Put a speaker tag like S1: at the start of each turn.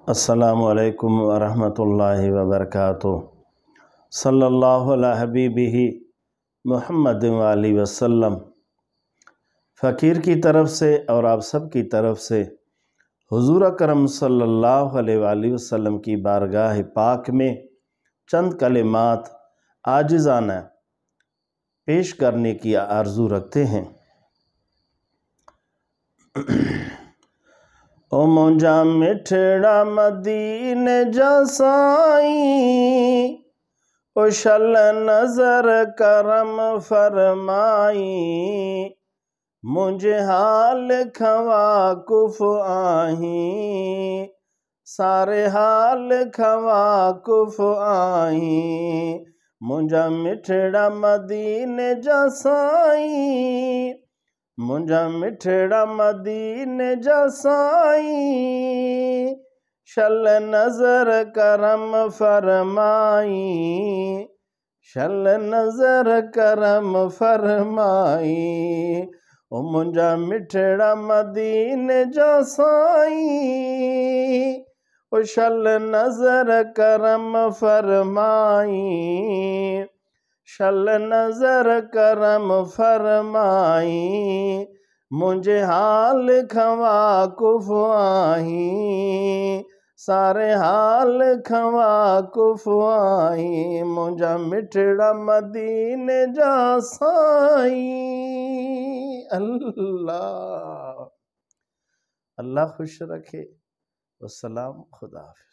S1: अस्सलामु अलैकुम वरहमतुल्लाहि वबरकातुहू। सल्लल्लाहु अला हबीबिही मुहम्मद व आलिहि वसल्लम। फ़कीर की तरफ से और आप सब की तरफ से हुज़ूर अकरम सल्लल्लाहु अलैहि वसल्लम की बारगाह पाक में चंद कलिमात आजिज़ाना पेश करने की आरज़ू रखते हैं। ओ मुंजा मिठड़ा मदीने जा साईं, ओ शल नज़र करम फरमाई, मुझे हाल खवा कुफ आही, सारे हाल खवा कुफ आही। मुंजा मिठड़ा मदीने जा साईं, मुंजा मिठड़ा मदीने जा साईं, शल नज़र करम फरमाई, शल नज़र करम फरमाई। ओ मुंजा मिठड़ा मदीने जा साईं, ओ शल नज़र करम फरमाई, शल नज़र करम फरमाई। मुझे हाल खवा कुफ आही, सारे हाल खवा कुफ आही। मुंजा मिठड़ा मदीने जा साईं। अल्लाह अल्लाह खुश रखे। वस्सलाम, खुदा हाफ़िज़।